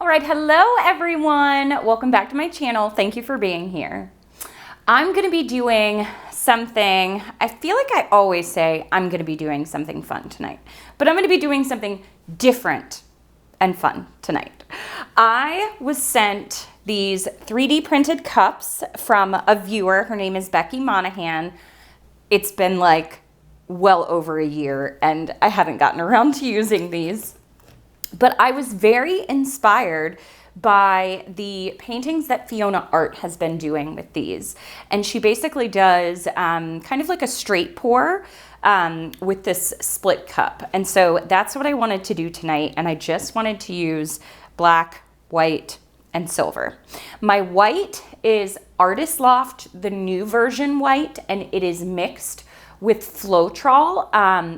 All right, hello everyone. Welcome back to my channel. Thank you for being here. I'm gonna be doing something, I feel like I always say I'm gonna be doing something fun tonight, but I'm gonna be doing something different and fun tonight. I was sent these 3D printed cups from a viewer. Her name is Becky Monahan. It's been like well over a year and I haven't gotten around to using these. But I was very inspired by the paintings that Fiona Art has been doing with these. And she basically does kind of like a straight pour with this split cup. And so that's what I wanted to do tonight. And I just wanted to use black, white, and silver. My white is Artist Loft, the new version white, and it is mixed with Floetrol,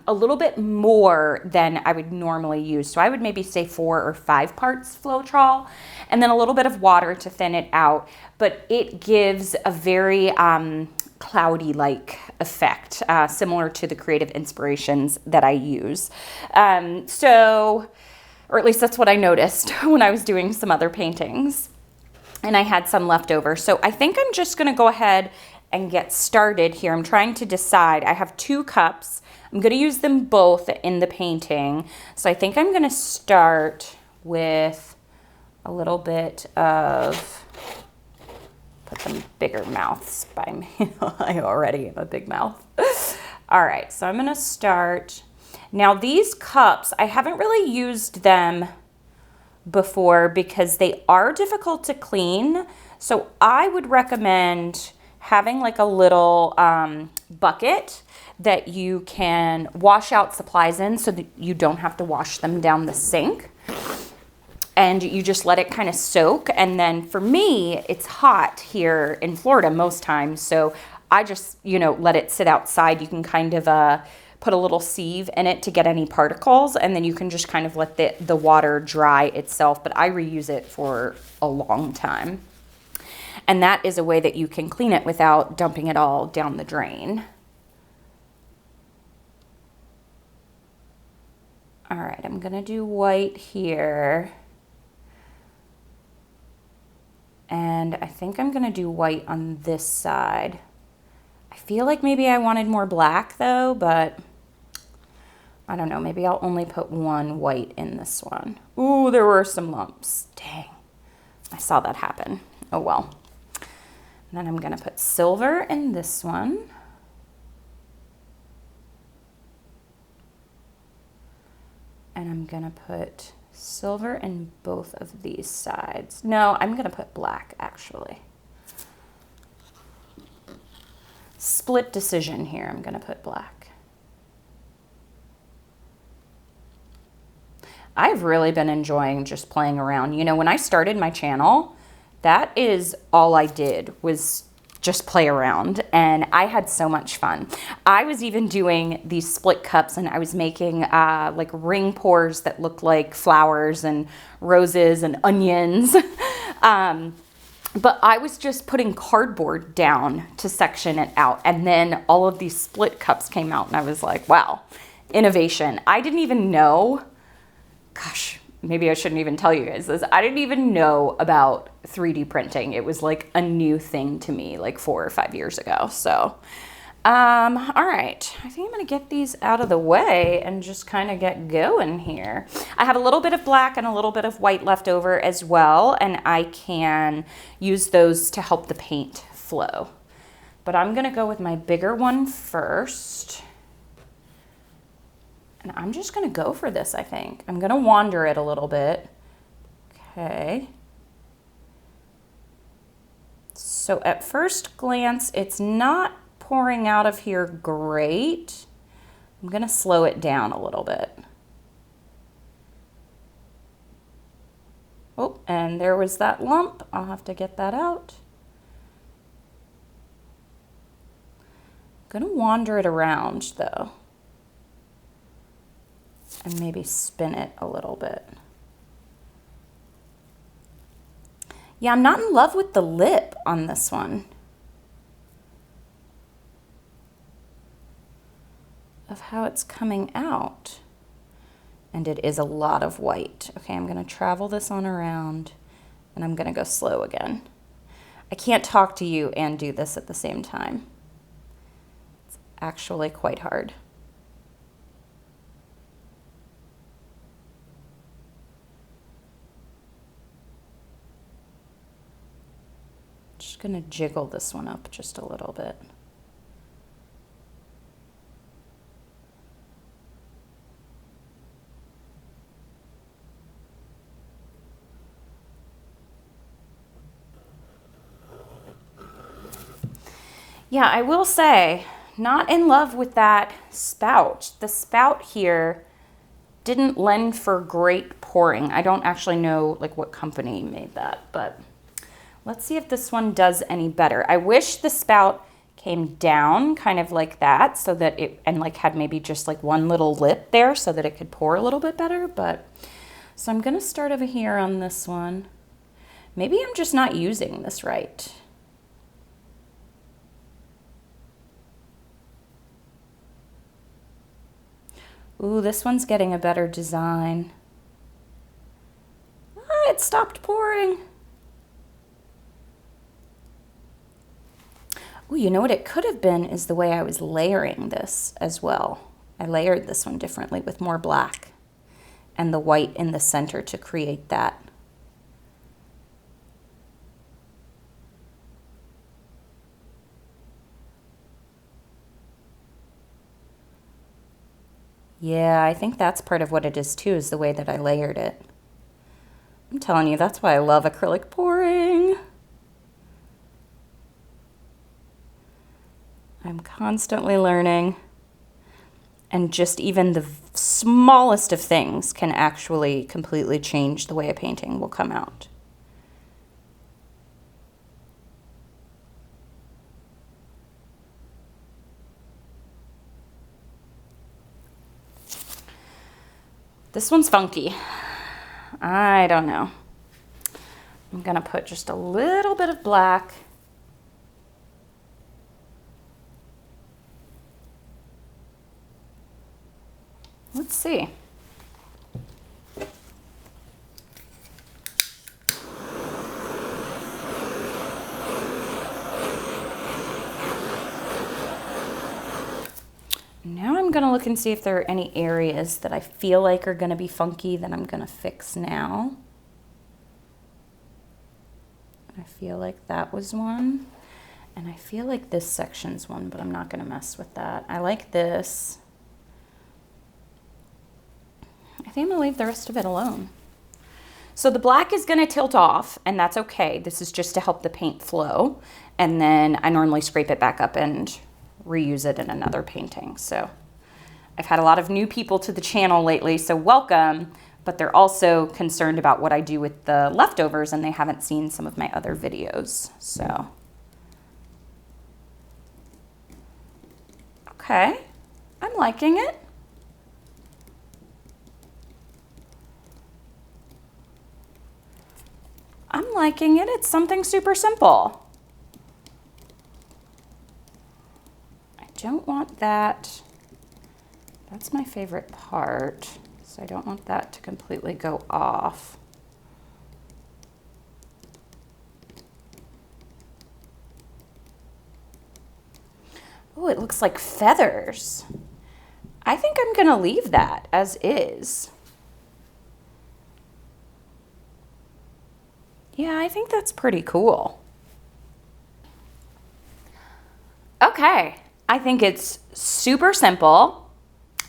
a little bit more than I would normally use. So I would maybe say 4 or 5 parts Floetrol and then a little bit of water to thin it out. But it gives a very cloudy-like effect, similar to the creative inspirations that I use. Or at least that's what I noticed when I was doing some other paintings. And I had some left over. So I think I'm just gonna go ahead and get started here. I'm trying to decide. I have 2 cups. I'm going to use them both in the painting. So I think I'm going to start with a little bit of, put some bigger mouths by me. I already have a big mouth. All right, so I'm going to start. Now these cups, I haven't really used them before because they are difficult to clean. So I would recommend having like a little bucket that you can wash out supplies in so that you don't have to wash them down the sink. And you just let it kind of soak. And then for me, it's hot here in Florida most times. So I just, let it sit outside. You can kind of put a little sieve in it to get any particles. And then you can just kind of let the water dry itself. But I reuse it for a long time. And that is a way that you can clean it without dumping it all down the drain. All right, I'm gonna do white here. And I think I'm gonna do white on this side. I feel like maybe I wanted more black though, but I don't know, maybe I'll only put 1 white in this one. Ooh, there were some lumps. Dang, I saw that happen. Oh well. And then I'm going to put silver in this one. And I'm going to put silver in both of these sides. No, I'm going to put black actually. Split decision here. I'm going to put black. I've really been enjoying just playing around. When I started my channel, that is all I did was just play around, and I had so much fun. I was even doing these split cups, and I was making like ring pours that looked like flowers and roses and onions. But I was just putting cardboard down to section it out, and then all of these split cups came out, and I was like, wow, innovation. I didn't even know, gosh, maybe I shouldn't even tell you guys this. I didn't even know about 3D printing. It was like a new thing to me like 4 or 5 years ago. So, all right. I think I'm going to get these out of the way and just kind of get going here. I have a little bit of black and a little bit of white left over as well. And I can use those to help the paint flow. But I'm going to go with my bigger one first. And I'm just going to go for this, I think. I'm going to wander it a little bit. Okay. So at first glance, it's not pouring out of here great. I'm going to slow it down a little bit. Oh, and there was that lump. I'll have to get that out. I'm going to wander it around, though. And maybe spin it a little bit. Yeah, I'm not in love with the lip on this one. Of how it's coming out. and it is a lot of white. Okay, I'm gonna travel this on around, and I'm gonna go slow again. I can't talk to you and do this at the same time. It's actually quite hard. Just gonna jiggle this one up just a little bit. Yeah, I will say, not in love with that spout. The spout here didn't lend for great pouring. I don't actually know like what company made that, but let's see if this one does any better. I wish the spout came down kind of like that so that it, and like had maybe just like one little lip there so that it could pour a little bit better, but so I'm gonna start over here on this one. Maybe I'm just not using this right. Ooh, this one's getting a better design. Ah, it stopped pouring. Ooh, you know what it could have been is the way I was layering this as well. I layered this one differently with more black and the white in the center to create that. Yeah, I think that's part of what it is too, is the way that I layered it. I'm telling you, that's why I love acrylic pouring. I'm constantly learning. And just even the smallest of things can actually completely change the way a painting will come out. This one's funky. I don't know. I'm gonna put just a little bit of black. Let's see. Now I'm gonna look and see if there are any areas that I feel like are gonna be funky that I'm gonna fix now. I feel like that was one. And I feel like this section's one, but I'm not gonna mess with that. I like this. I think I'm gonna leave the rest of it alone. So the black is gonna tilt off, and that's okay. This is just to help the paint flow. And then I normally scrape it back up and reuse it in another painting. So I've had a lot of new people to the channel lately, so welcome, but they're also concerned about what I do with the leftovers and they haven't seen some of my other videos, so. Okay, I'm liking it. I'm liking it. It's something super simple. I don't want that. That's my favorite part. So I don't want that to completely go off. Oh, it looks like feathers. I think I'm gonna leave that as is. Yeah, I think that's pretty cool. Okay, I think it's super simple.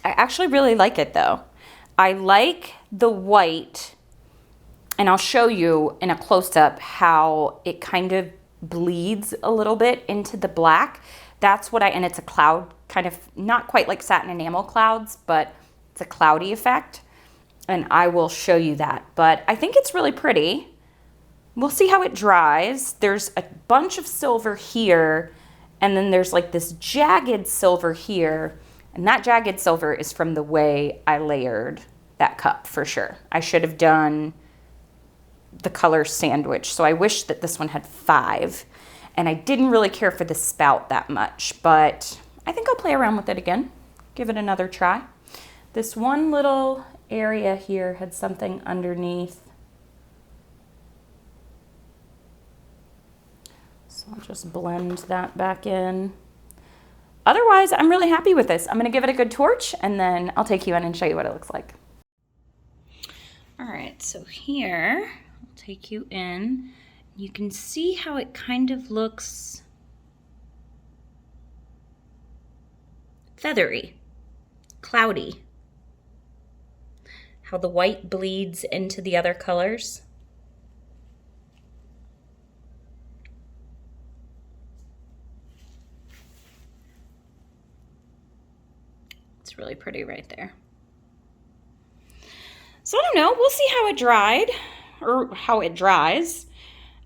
I actually really like it though. I like the white, and I'll show you in a close-up how it kind of bleeds a little bit into the black. That's what and it's a cloud, kind of not quite like satin enamel clouds, but it's a cloudy effect. And I will show you that, but I think it's really pretty. We'll see how it dries. There's a bunch of silver here, and then there's like this jagged silver here. And that jagged silver is from the way I layered that cup for sure. I should have done the color sandwich. So I wish that this one had 5. And I didn't really care for the spout that much, but I think I'll play around with it again. Give it another try. This one little area here had something underneath. So I'll just blend that back in. Otherwise, I'm really happy with this. I'm gonna give it a good torch and then I'll take you in and show you what it looks like. All right, so here, I'll take you in. You can see how it kind of looks feathery, cloudy. How the white bleeds into the other colors. It's really pretty right there. So I don't know, we'll see how it dried, or how it dries.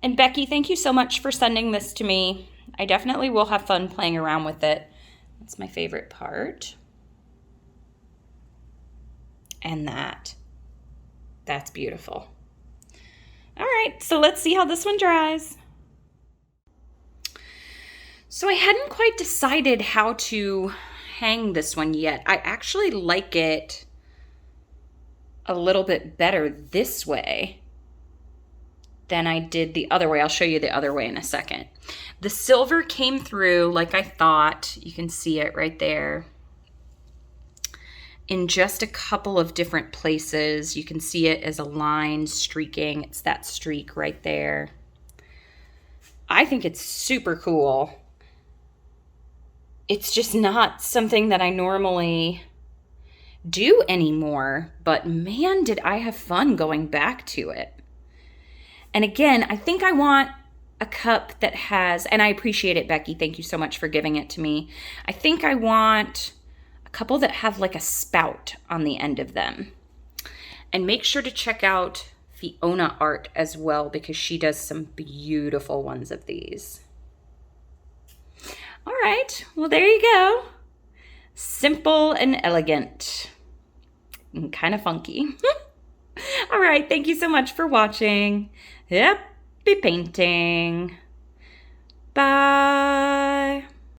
And Becky, thank you so much for sending this to me. I definitely will have fun playing around with it. That's my favorite part. And that's beautiful. All right, so let's see how this one dries. So I hadn't quite decided how to hang this one yet. I actually like it a little bit better this way than I did the other way. I'll show you the other way in a second. The silver came through like I thought. You can see it right there. In just a couple of different places. You can see it as a line streaking. It's that streak right there. I think it's super cool. It's just not something that I normally do anymore, but man, did I have fun going back to it. And again, I think I want a cup that has, and I appreciate it, Becky, thank you so much for giving it to me. I think I want a couple that have like a spout on the end of them. And make sure to check out Fiona art as well, because she does some beautiful ones of these. All right, well, there you go. Simple and elegant and kind of funky. All right, thank you so much for watching. Happy painting. Bye.